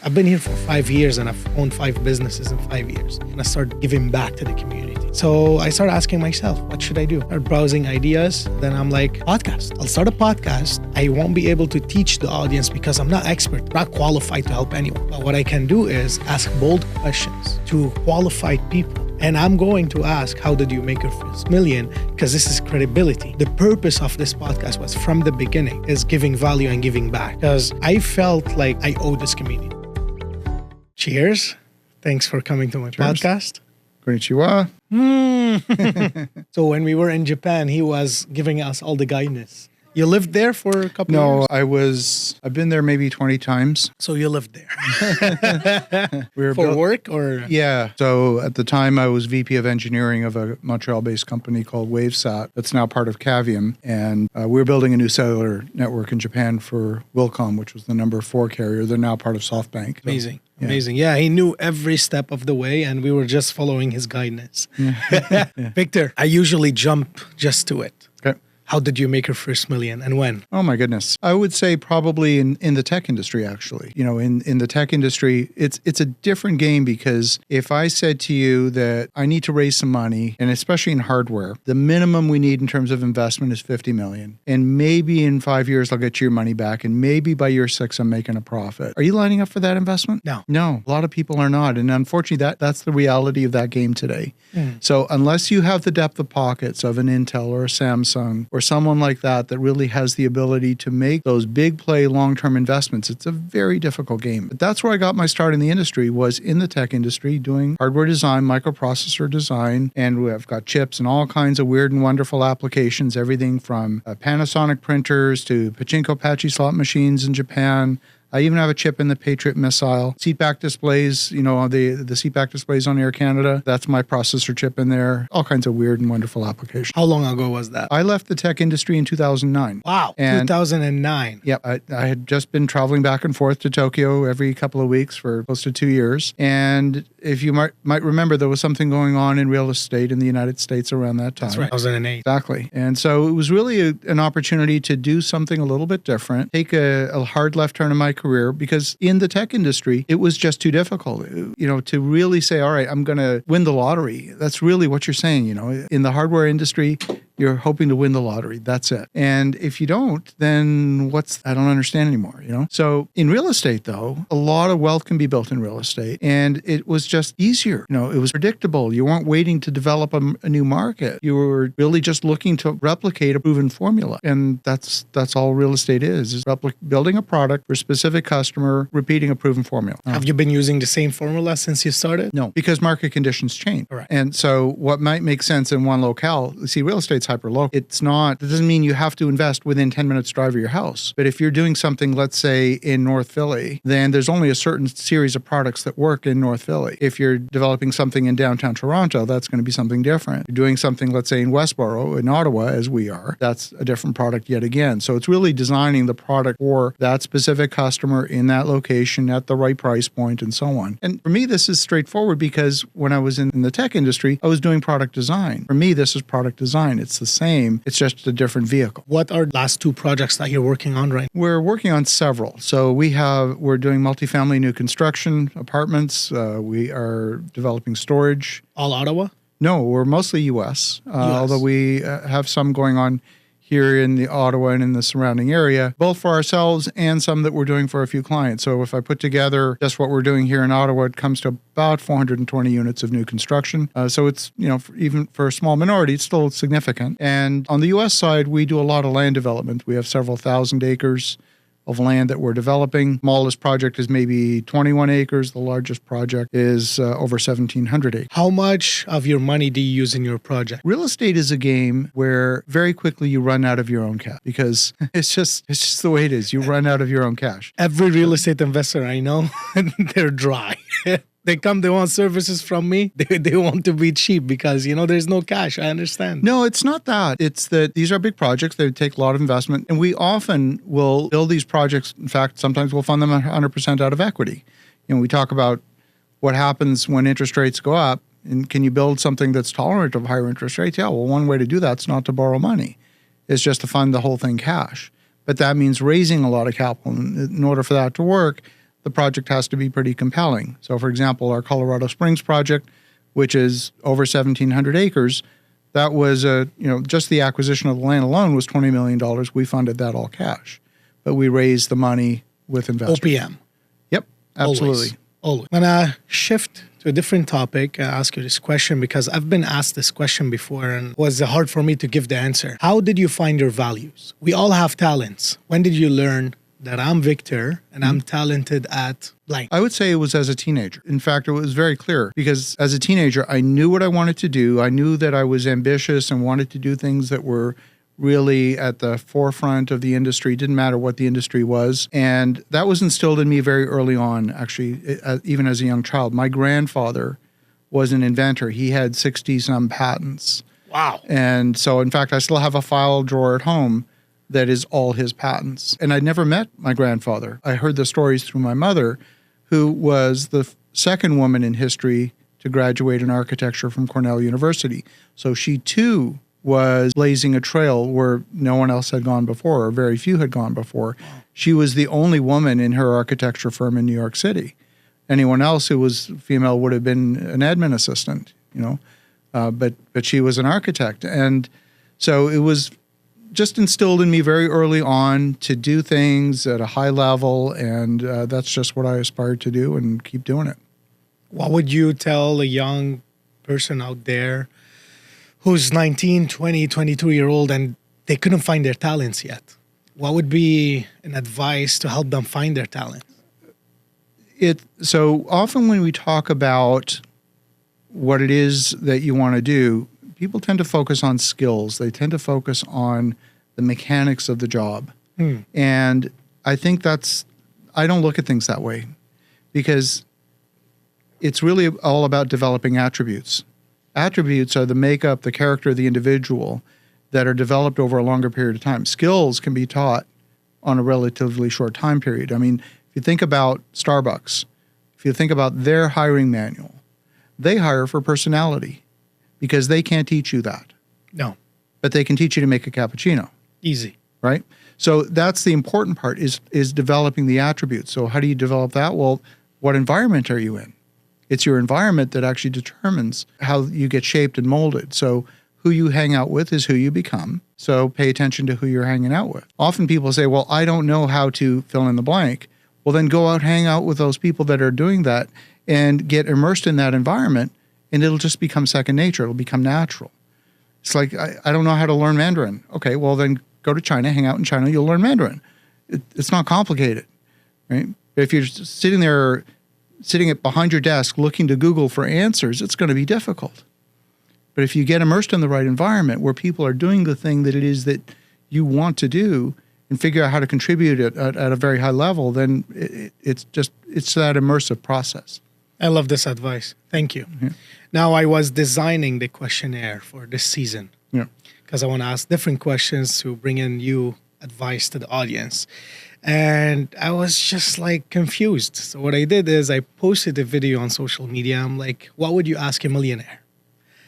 I've been here for 5 years and I've owned 5 businesses in 5 years. And I started giving back to the community. So I started asking myself, what should I do? I started browsing ideas. Then I'm like, podcast. I'll start a podcast. I won't be able to teach the audience because I'm not expert, not qualified to help anyone. But what I can do is ask bold questions to qualified people. And I'm going to ask, how did you make your first million? Because this is credibility. The purpose of this podcast was from the beginning is giving value and giving back. Because I felt like I owe this community. Cheers. Thanks for coming to my podcast. Konnichiwa. So when we were in Japan, he was giving us all the guidance. You lived there for a couple of years? I've been there maybe 20 times. So you lived there. For work or? Yeah. So at the time I was VP of engineering of a Montreal-based company called WaveSat that's now part of Cavium. And we were building a new cellular network in Japan for Wilcom, which was the number 4 carrier. They're now part of SoftBank. So, amazing. Yeah. Amazing. Yeah, he knew every step of the way and we were just following his guidance. Yeah. Victor, I usually jump just to it. Okay. How did you make your first million and when? Oh my goodness. I would say probably in the tech industry, actually. You know, in the tech industry, it's a different game because if I said to you that I need to raise some money, and especially in hardware, the minimum we need in terms of investment is 50 million. And maybe in 5 years, I'll get you your money back. And maybe by year 6, I'm making a profit. Are you lining up for that investment? No. No, a lot of people are not. And unfortunately, that's the reality of that game today. So unless you have the depth of pockets of an Intel or a Samsung or someone like that really has the ability to make those big play long-term investments, it's a very difficult game. But that's where I got my start in the industry, was in the tech industry doing hardware design, microprocessor design, and we've got chips and all kinds of weird and wonderful applications, everything from Panasonic printers to pachinko patchy slot machines in Japan. I even have a chip in the Patriot missile. Seatback displays, you know, the seatback displays on Air Canada, that's my processor chip in there. All kinds of weird and wonderful applications. How long ago was that? I left the tech industry in 2009. Wow, and 2009. Yep, I had just been traveling back and forth to Tokyo every couple of weeks for close to 2 years. And if you might remember, there was something going on in real estate in the United States around that time. That's right, 2008. Exactly. And so it was really an opportunity to do something a little bit different, take a hard left turn in my career, because in the tech industry, it was just too difficult, you know, to really say, all right, I'm going to win the lottery. That's really what you're saying, you know. In the hardware industry, you're hoping to win the lottery. That's it. And if you don't, then I don't understand anymore, you know? So in real estate, though, a lot of wealth can be built in real estate. And it was just easier. You know, it was predictable. You weren't waiting to develop a new market. You were really just looking to replicate a proven formula. And that's all real estate is building a product for a specific customer, repeating a proven formula. Have you been using the same formula since you started? No, because market conditions change. Right. And so what might make sense in one locale, see, real estate's hyper-local. It doesn't mean you have to invest within 10 minutes drive of your house. But if you're doing something, let's say in North Philly, then there's only a certain series of products that work in North Philly. If you're developing something in downtown Toronto, that's going to be something different. You're doing something, let's say in Westboro, in Ottawa, as we are, that's a different product yet again. So it's really designing the product for that specific customer in that location at the right price point and so on. And for me, this is straightforward because when I was in the tech industry, I was doing product design. For me, this is product design. It's the same. It's just a different vehicle. What are the last 2 projects that you're working on right now? We're working on several. So we're doing multifamily new construction apartments. We are developing storage. All Ottawa? No, we're mostly U.S. Although we have some going on here in the Ottawa and in the surrounding area, both for ourselves and some that we're doing for a few clients. So if I put together just what we're doing here in Ottawa, it comes to about 420 units of new construction. So it's, you know, even for a small minority, it's still significant. And on the U.S. side, we do a lot of land development. We have several thousand acres of land that we're developing. Smallest project is maybe 21 acres. The largest project is over 1,700 acres. How much of your money do you use in your project? Real estate is a game where very quickly you run out of your own cash because it's just the way it is. You run out of your own cash. Every real estate investor I know, they're dry. They want services from me. They want to be cheap because, you know, there's no cash. I understand. No, it's not that. It's that these are big projects. They take a lot of investment. And we often will build these projects. In fact, sometimes we'll fund them 100% out of equity. You know, we talk about what happens when interest rates go up. And can you build something that's tolerant of higher interest rates? Yeah, well, one way to do that is not to borrow money. It's just to fund the whole thing cash. But that means raising a lot of capital. In order for that to work, the project has to be pretty compelling. So, for example, our Colorado Springs project, which is over 1,700 acres, that was just the acquisition of the land alone was $20 million. We funded that all cash, but we raised the money with investors. OPM. Yep, absolutely. Always. I'm gonna shift to a different topic and ask you this question because I've been asked this question before and it was hard for me to give the answer. How did you find your values? We all have talents. When did you learn that I'm Victor and I'm talented at blank? I would say it was as a teenager. In fact, it was very clear because as a teenager, I knew what I wanted to do. I knew that I was ambitious and wanted to do things that were really at the forefront of the industry. It didn't matter what the industry was. And that was instilled in me very early on, actually, even as a young child. My grandfather was an inventor. He had 60-some patents. Wow. And so, in fact, I still have a file drawer at home that is all his patents. And I'd never met my grandfather. I heard the stories through my mother, who was the second woman in history to graduate in architecture from Cornell University. So she, too, was blazing a trail where no one else had gone before, or very few had gone before. She was the only woman in her architecture firm in New York City. Anyone else who was female would have been an admin assistant, but she was an architect. And so it was just instilled in me very early on to do things at a high level, and that's just what I aspired to do and keep doing it. What would you tell a young person out there who's 19, 20, 22-year-old and they couldn't find their talents yet? What would be an advice to help them find their talent? So often when we talk about what it is that you want to do, people tend to focus on skills. They tend to focus on the mechanics of the job. And I think I don't look at things that way because it's really all about developing attributes. Attributes are the makeup, the character of the individual that are developed over a longer period of time. Skills can be taught on a relatively short time period. I mean, if you think about Starbucks, if you think about their hiring manual, they hire for personality because they can't teach you that. No. But they can teach you to make a cappuccino. Easy. Right? So that's the important part is developing the attributes. So how do you develop that? Well, what environment are you in? It's your environment that actually determines how you get shaped and molded. So who you hang out with is who you become. So pay attention to who you're hanging out with. Often people say, well, I don't know how to fill in the blank. Well, then go out, hang out with those people that are doing that and get immersed in that environment, and it'll just become second nature. It'll become natural. It's like, I don't know how to learn Mandarin. Okay, well, then go to China, hang out in China, you'll learn Mandarin. It's not complicated, right? If you're sitting behind your desk looking to Google for answers, it's going to be difficult. But if you get immersed in the right environment where people are doing the thing that it is that you want to do and figure out how to contribute it at a very high level, then it's that immersive process. I love this advice. Thank you. Yeah. Now, I was designing the questionnaire for this season because I want to ask different questions to bring in you advice to the audience. And I was just like confused. So what I did is I posted a video on social media. I'm like, what would you ask a millionaire?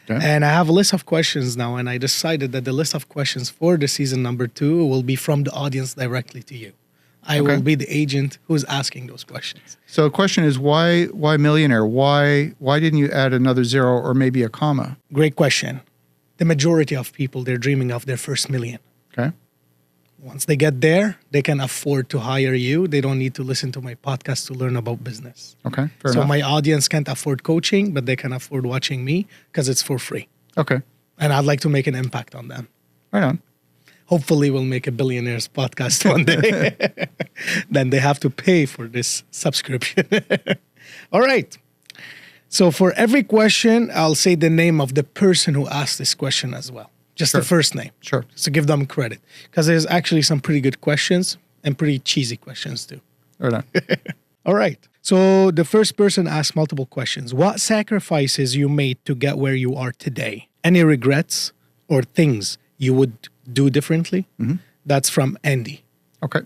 Okay. And I have a list of questions now. And I decided that the list of questions for the season number 2 will be from the audience directly to you. I will be the agent who's asking those questions. So the question is, why millionaire? Why didn't you add another zero or maybe a comma? Great question. The majority of people, they're dreaming of their first million. Okay. Once they get there, they can afford to hire you. They don't need to listen to my podcast to learn about business. Okay, fair so enough. My audience can't afford coaching, but they can afford watching me because it's for free. Okay. And I'd like to make an impact on them. Right on. Hopefully we'll make a billionaires podcast one day. Then they have to pay for this subscription. All right. So for every question, I'll say the name of the person who asked this question as well. Just the first name. Sure. Just to give them credit. Because there's actually some pretty good questions and pretty cheesy questions too. Right on. All right. So the first person asked multiple questions. What sacrifices you made to get where you are today? Any regrets or things you would do differently? Mm-hmm. That's from Andy. Okay.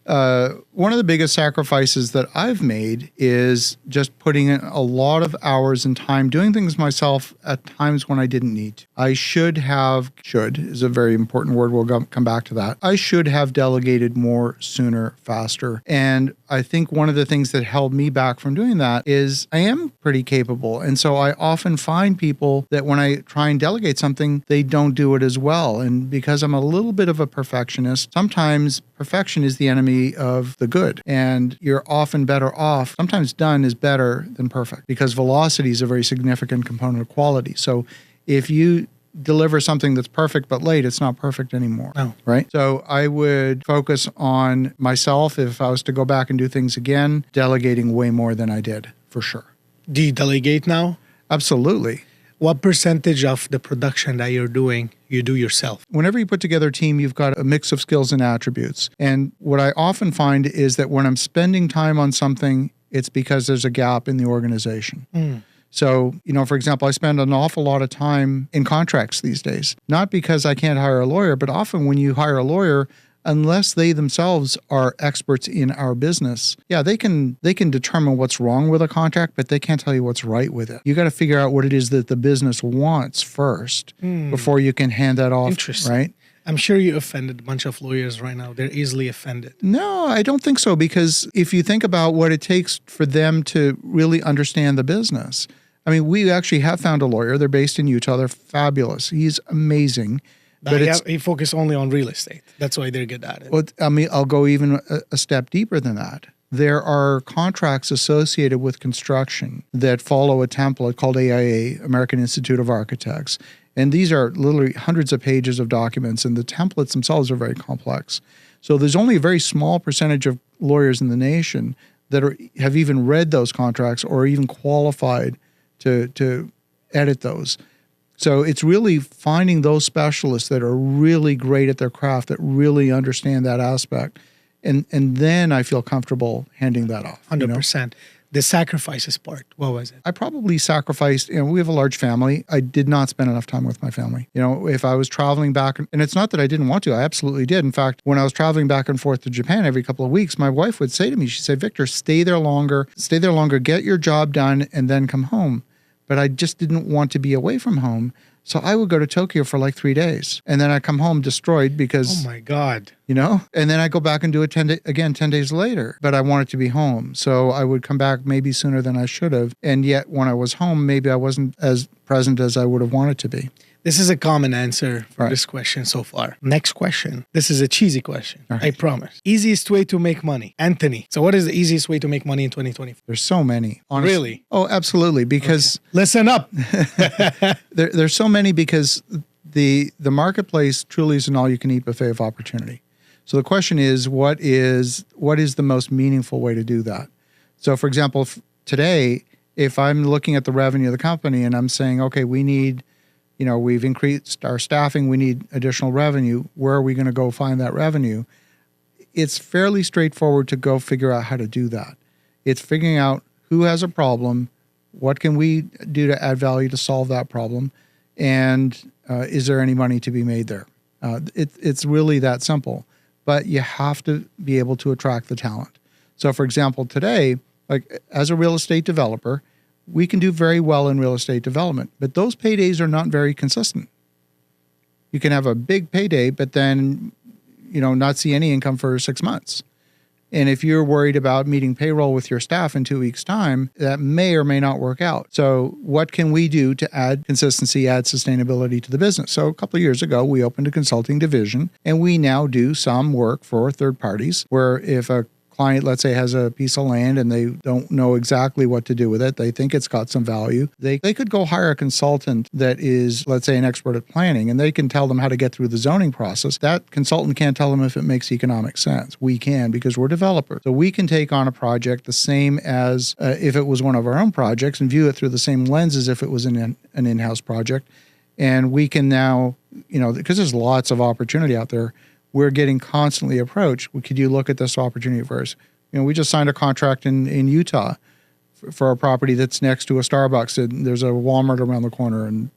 One of the biggest sacrifices that I've made is just putting in a lot of hours and time doing things myself at times when I didn't need to. I should is a very important word. We'll come back to that. I should have delegated more sooner, faster. And I think one of the things that held me back from doing that is I am pretty capable. And so I often find people that when I try and delegate something, they don't do it as well. And because I'm a little bit of a perfectionist, sometimes perfection is the enemy of the good. And you're often better off. Sometimes done is better than perfect because velocity is a very significant component of quality. So if you deliver something that's perfect but late, it's not perfect anymore. No. Right? So I would focus on myself if I was to go back and do things again, delegating way more than I did, for sure. Do you delegate now? Absolutely. What percentage of the production that you're doing, you do yourself? Whenever you put together a team, you've got a mix of skills and attributes. And what I often find is that when I'm spending time on something, it's because there's a gap in the organization. So, for example, I spend an awful lot of time in contracts these days, not because I can't hire a lawyer, but often when you hire a lawyer, unless they themselves are experts in our business, they can determine what's wrong with a contract, but they can't tell you what's right with it. You got to figure out what it is that the business wants first before you can hand that off. Interesting. Right? I'm sure you offended a bunch of lawyers right now. They're easily offended. No, I don't think so, because if you think about what it takes for them to really understand the business, I mean, we actually have found a lawyer. They're based in Utah. They're fabulous. He's amazing. But he focus only on real estate. That's why they're good at it. Well, I mean, I'll go even a step deeper than that. There are contracts associated with construction that follow a template called AIA, American Institute of Architects. And these are literally hundreds of pages of documents, and the templates themselves are very complex. So there's only a very small percentage of lawyers in the nation that have even read those contracts or even qualified to edit those. So it's really finding those specialists that are really great at their craft, that really understand that aspect. And then I feel comfortable handing that off. 100%. The sacrifices part, what was it? I probably sacrificed, we have a large family. I did not spend enough time with my family. If I was traveling back, and it's not that I didn't want to, I absolutely did. In fact, when I was traveling back and forth to Japan every couple of weeks, my wife would say to me, she'd say, Victor, stay there longer, get your job done, and then come home. But I just didn't want to be away from home. So I would go to Tokyo for like 3 days. And then I come home destroyed because... Oh my God. And then I go back and do it 10 days later. But I wanted to be home. So I would come back maybe sooner than I should have. And yet when I was home, maybe I wasn't as present as I would have wanted to be. This is a common answer for this question so far. Next question. This is a cheesy question. Right. I promise. Easiest way to make money. Anthony. So what is the easiest way to make money in 2024? There's so many. Honestly. Really? Oh, absolutely. Because... Okay. Listen up. There's so many because the marketplace truly is an all-you-can-eat buffet of opportunity. So the question is, what is the most meaningful way to do that? So for example, today, if I'm looking at the revenue of the company and I'm saying, okay, we need... we've increased our staffing, we need additional revenue. Where are we going to go find that revenue? It's fairly straightforward to go figure out how to do that. It's figuring out who has a problem, what can we do to add value to solve that problem, and is there any money to be made there? It's really that simple, but you have to be able to attract the talent. So for example, today, like as a real estate developer, we can do very well in real estate development, but those paydays are not very consistent. You can have a big payday, but then, not see any income for 6 months. And if you're worried about meeting payroll with your staff in 2 weeks' time, that may or may not work out. So what can we do to add consistency, add sustainability to the business? So a couple of years ago, we opened a consulting division, and we now do some work for third parties where if a client, let's say, has a piece of land and they don't know exactly what to do with it, they think it's got some value, they could go hire a consultant that is, let's say, an expert at planning, and they can tell them how to get through the zoning process. That consultant can't tell them if it makes economic sense. We can, because we're developers. So we can take on a project the same as if it was one of our own projects and view it through the same lens as if it was an in-house project. And we can now, because there's lots of opportunity out there, we're getting constantly approached. Could you look at this opportunity first? We just signed a contract in Utah for a property that's next to a Starbucks, and there's a Walmart around the corner, and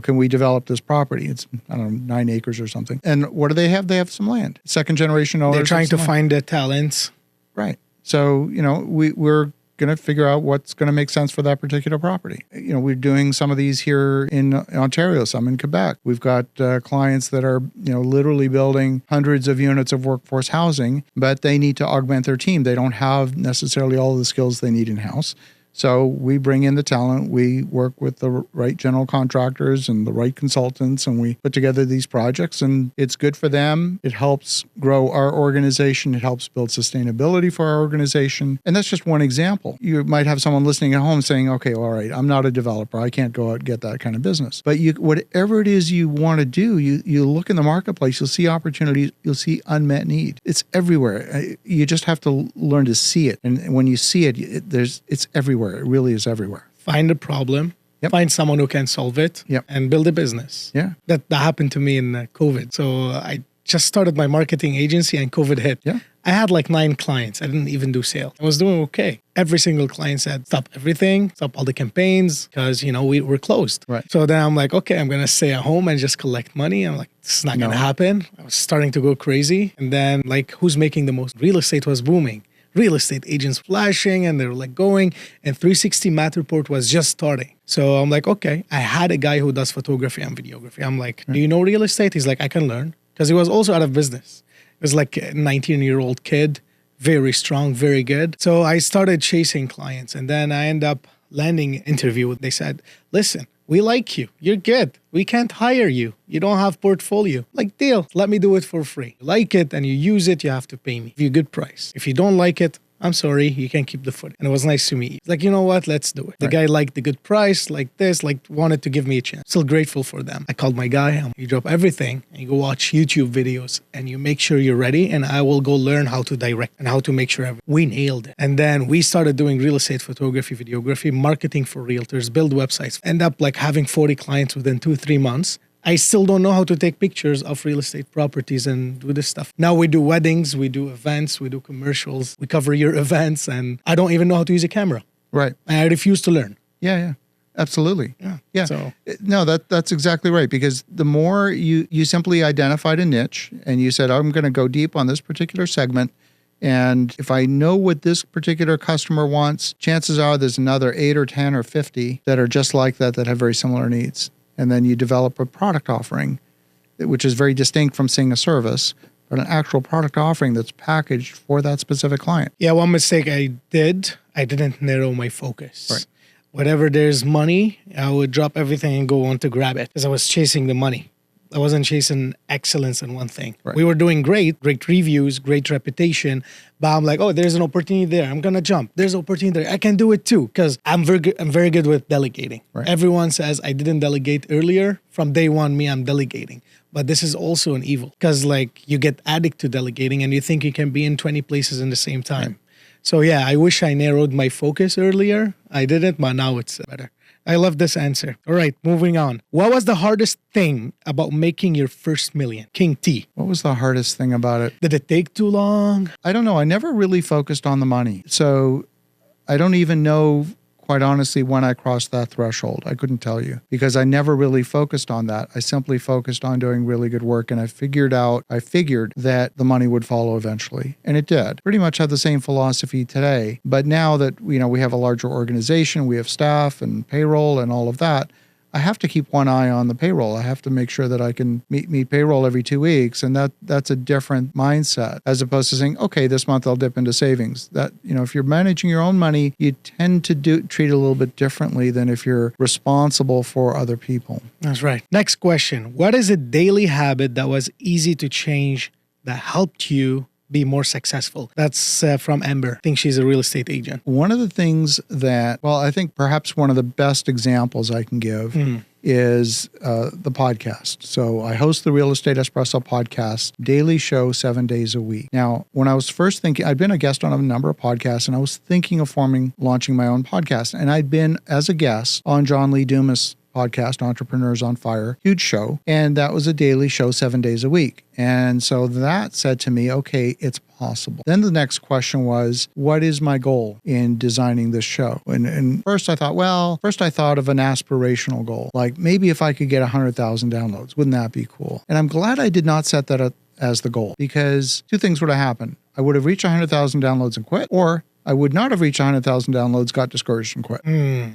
Can we develop this property? It's, I don't know, 9 acres or something. And what do they have? They have some land. Second generation owners. They're trying to find the talents. Right. So, we're going to figure out what's going to make sense for that particular property. We're doing some of these here in Ontario, some in Quebec. We've got clients that are, literally building hundreds of units of workforce housing, but they need to augment their team. They don't have necessarily all of the skills they need in-house. So we bring in the talent, we work with the right general contractors and the right consultants, and we put together these projects, and it's good for them. It helps grow our organization. It helps build sustainability for our organization. And that's just one example. You might have someone listening at home saying, okay, all right, I'm not a developer. I can't go out and get that kind of business. But whatever it is you want to do, you look in the marketplace, you'll see opportunities, you'll see unmet need. It's everywhere. You just have to learn to see it. And when you see it, it's everywhere. It really is everywhere. Find a problem, find someone who can solve it, and build a business. Yeah. That happened to me in COVID. So I just started my marketing agency and COVID hit. Yeah. I had like 9 clients. I didn't even do sales. I was doing okay. Every single client said, stop everything, stop all the campaigns, because, we were closed. Right. So then I'm like, okay, I'm going to stay at home and just collect money. I'm like, this is not going to happen. I was starting to go crazy. And then who's making the most? Real estate was booming. Real estate agents flashing, and they were going, and 360 Matterport was just starting. So I'm like, okay, I had a guy who does photography and videography. I'm like, do you know real estate? He's like, I can learn. Because he was also out of business. He was like a 19-year-old kid, very strong, very good. So I started chasing clients, and then I end up landing an interview. They said, listen, we like you. You're good. We can't hire you. You don't have portfolio. Like, deal. Let me do it for free. You like it and you use it, you have to pay me. If you good price. If you don't like it, I'm sorry, you can keep the footage. And it was nice to meet you. Like, you know what? Let's do it. The guy liked the good price, like this, wanted to give me a chance. Still grateful for them. I called my guy. You drop everything and you go watch YouTube videos and you make sure you're ready, and I will go learn how to direct and how to make sure we nailed it. And then we started doing real estate photography, videography, marketing for realtors, build websites. End up having 40 clients within 2-3 months. I still don't know how to take pictures of real estate properties and do this stuff. Now we do weddings, we do events, we do commercials, we cover your events, and I don't even know how to use a camera. Right. And I refuse to learn. Yeah. Absolutely. Yeah. So, no, that's exactly right. Because the more you simply identified a niche and you said, I'm going to go deep on this particular segment. And if I know what this particular customer wants, chances are there's another 8 or 10 or 50 that are just like that have very similar needs. And then you develop a product offering, which is very distinct from saying a service, but an actual product offering that's packaged for that specific client. Yeah, one mistake I didn't narrow my focus. Right. Whatever there's money, I would drop everything and go on to grab it because I was chasing the money. I wasn't chasing excellence in one thing. Right. We were doing great reviews, great reputation, but I'm like, oh, there's an opportunity there. I'm going to jump. There's an opportunity there. I can do it too because I'm very good with delegating. Right. Everyone says I didn't delegate earlier. From day one, I'm delegating. But this is also an evil because you get addicted to delegating and you think you can be in 20 places in the same time. Right. So yeah, I wish I narrowed my focus earlier. I didn't, but now it's better. I love this answer. All right, moving on. What was the hardest thing about making your first million? King T. What was the hardest thing about it? Did it take too long? I don't know. I never really focused on the money. So I don't even know, quite honestly, when I crossed that threshold. I couldn't tell you because I never really focused on that. I simply focused on doing really good work. And I figured that the money would follow eventually. And it did. Pretty much have the same philosophy today. But now that, we have a larger organization, we have staff and payroll and all of that, I have to keep one eye on the payroll. I have to make sure that I can meet payroll every 2 weeks. And that's a different mindset as opposed to saying, okay, this month I'll dip into savings. That, if you're managing your own money, you tend to treat it a little bit differently than if you're responsible for other people. That's right. Next question. What is a daily habit that was easy to change that helped you be more successful? That's from Amber. I think she's a real estate agent. One of the things I think perhaps one of the best examples I can give is the podcast. So I host the Real Estate Espresso podcast, daily show 7 days a week. Now, when I was first thinking, I'd been a guest on a number of podcasts and I was thinking of launching my own podcast. And I'd been as a guest on John Lee Dumas' podcast, Entrepreneurs on Fire, huge show. And that was a daily show 7 days a week. And so that said to me, okay, it's possible. Then the next question was, what is my goal in designing this show? And first I thought of an aspirational goal. Like maybe if I could get 100,000 downloads, wouldn't that be cool? And I'm glad I did not set that up as the goal, because two things would have happened. I would have reached 100,000 downloads and quit, or I would not have reached 100,000 downloads, got discouraged and quit.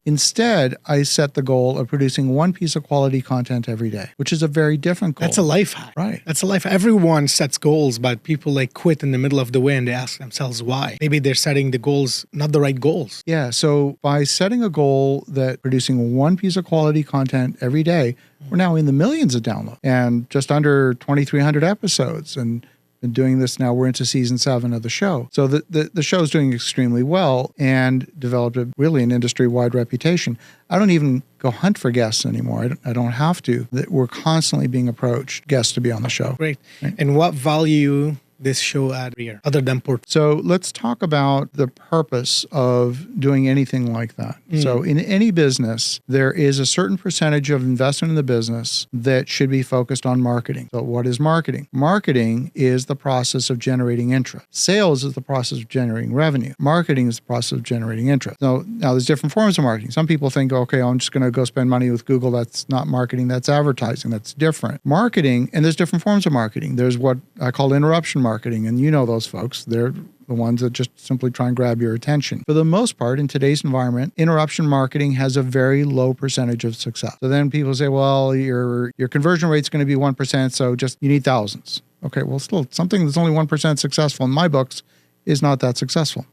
Instead, I set the goal of producing one piece of quality content every day, which is a very different goal. That's a life hack. Right. That's a life. Everyone sets goals, but people like quit in the middle of the way and they ask themselves why. Maybe they're setting the goals, not the right goals. Yeah. So by setting a goal that producing one piece of quality content every day, we're now in the millions of downloads and just under 2,300 episodes. And been doing this now. We're into season 7 of the show. So the show's doing extremely well and developed really an industry-wide reputation. I don't even go hunt for guests anymore. I don't have to. We're constantly being approached, guests to be on the show. Great. Right? And what value this show add here, other than port? So let's talk about the purpose of doing anything like that. So in any business, there is a certain percentage of investment in the business that should be focused on marketing. So what is marketing? Marketing is the process of generating interest. Sales is the process of generating revenue. Marketing is the process of generating interest. So now there's different forms of marketing. Some people think, okay, I'm just going to go spend money with Google. That's not marketing. That's advertising. That's different. Marketing, and there's different forms of marketing. There's what I call interruption marketing, and you know those folks. They're the ones that just simply try and grab your attention. For the most part, in today's environment, interruption marketing has a very low percentage of success. So then people say, well, your conversion rate's going to be 1%, so just you need thousands. Okay, well, still, something that's only 1% successful in my books is not that successful.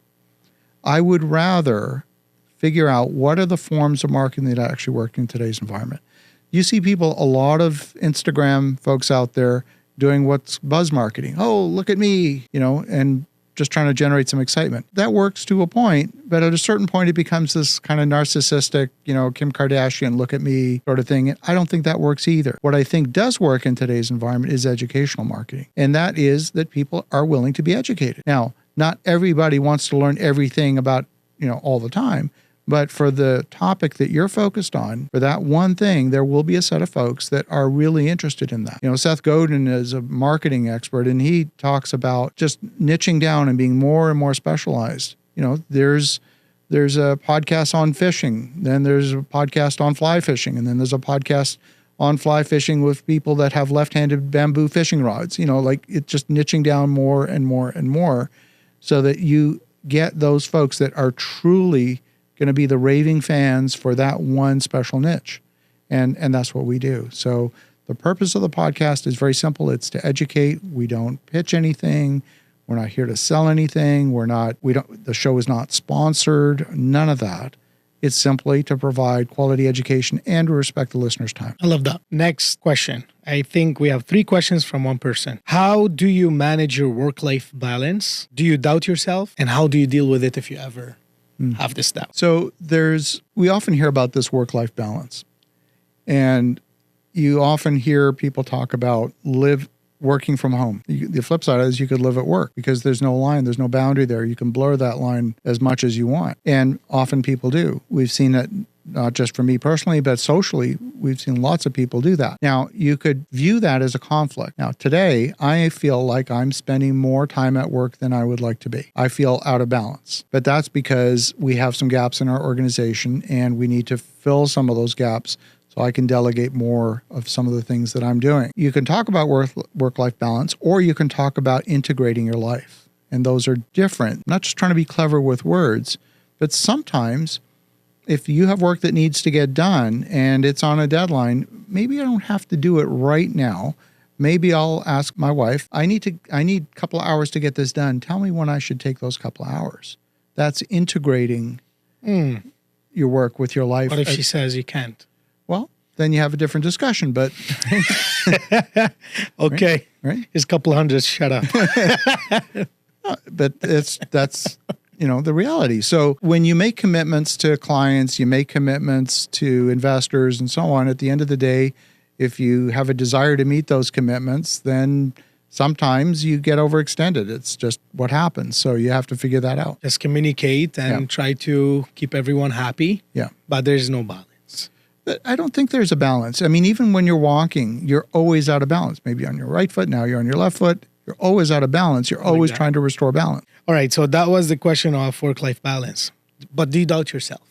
I would rather figure out what are the forms of marketing that actually work in today's environment. You see people, a lot of Instagram folks out there doing what's buzz marketing. Oh, look at me, and just trying to generate some excitement. That works to a point, but at a certain point, it becomes this kind of narcissistic, Kim Kardashian, look at me sort of thing. I don't think that works either. What I think does work in today's environment is educational marketing. And that is that people are willing to be educated. Now, not everybody wants to learn everything about, all the time. But for the topic that you're focused on, for that one thing, there will be a set of folks that are really interested in that. Seth Godin is a marketing expert, and he talks about just niching down and being more and more specialized. There's a podcast on fishing, then there's a podcast on fly fishing, and then there's a podcast on fly fishing with people that have left-handed bamboo fishing rods. It's just niching down more and more and more so that you get those folks that are truly going to be the raving fans for that one special niche. And that's what we do. So the purpose of the podcast is very simple. It's to educate. We don't pitch anything. We're not here to sell anything. The show is not sponsored, none of that. It's simply to provide quality education and to respect the listener's time. I love that. Next question. I think we have 3 questions from one person. How do you manage your work-life balance? Do you doubt yourself? And how do you deal with it if you ever have this doubt? So we often hear about this work-life balance. And you often hear people talk about working from home. The flip side is you could live at work because there's no line, there's no boundary there. You can blur that line as much as you want. And often people do. We've seen it not just for me personally, but socially, we've seen lots of people do that. Now, you could view that as a conflict. Now, today, I feel like I'm spending more time at work than I would like to be. I feel out of balance. But that's because we have some gaps in our organization and we need to fill some of those gaps so I can delegate more of some of the things that I'm doing. You can talk about work-life balance, or you can talk about integrating your life. And those are different. I'm not just trying to be clever with words, but sometimes if you have work that needs to get done and it's on a deadline, maybe I don't have to do it right now. Maybe I'll ask my wife, I need a couple of hours to get this done. Tell me when I should take those couple of hours. That's integrating your work with your life. What if she says you can't? Well, then you have a different discussion, but... Okay. Right? It's a couple of hundreds, shut up. But that's the reality. So when you make commitments to clients, you make commitments to investors and so on, at the end of the day, if you have a desire to meet those commitments, then sometimes you get overextended. It's just what happens. So you have to figure that out. Just communicate and try to keep everyone happy. Yeah. But there's no balance. But I don't think there's a balance. I mean, even when you're walking, you're always out of balance. Maybe on your right foot, now you're on your left foot. You're always out of balance. You're always trying to restore balance. All right. So that was the question of work-life balance. But do you doubt yourself?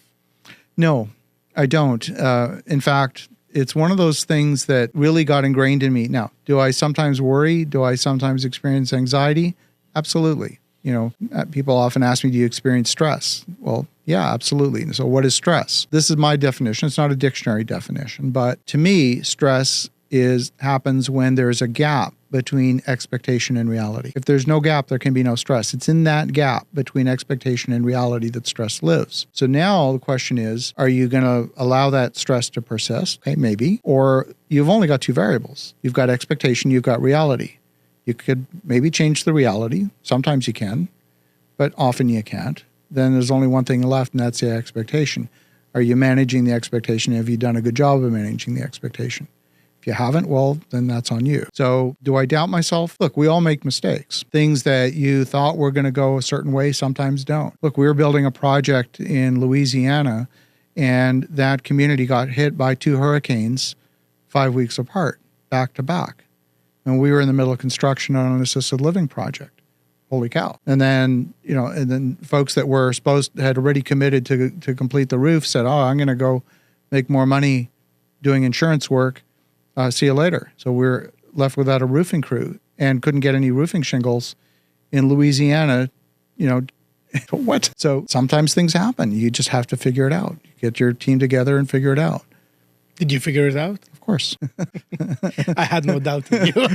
No, I don't. In fact, it's one of those things that really got ingrained in me. Now, do I sometimes worry? Do I sometimes experience anxiety? Absolutely. People often ask me, do you experience stress? Well, yeah, absolutely. So what is stress? This is my definition. It's not a dictionary definition, but to me, stress happens when there's a gap between expectation and reality. If there's no gap, there can be no stress. It's in that gap between expectation and reality that stress lives. So now the question is, are you going to allow that stress to persist? Okay, maybe. Or you've only got two variables. You've got expectation, you've got reality. You could maybe change the reality. Sometimes you can, but often you can't. Then there's only one thing left, and that's the expectation. Are you managing the expectation? Have you done a good job of managing the expectation? If you haven't, well, then that's on you. So do I doubt myself? Look, we all make mistakes. Things that you thought were going to go a certain way sometimes don't. Look, we were building a project in Louisiana, and that community got hit by 2 hurricanes 5 weeks apart, back to back. And we were in the middle of construction on an assisted living project. Holy cow. And then, folks that had already committed to complete the roof said, I'm going to go make more money doing insurance work. See you later. So we're left without a roofing crew and couldn't get any roofing shingles in Louisiana, what? So sometimes things happen. You just have to figure it out. You get your team together and figure it out. Did you figure it out? Of course. I had no doubt in you.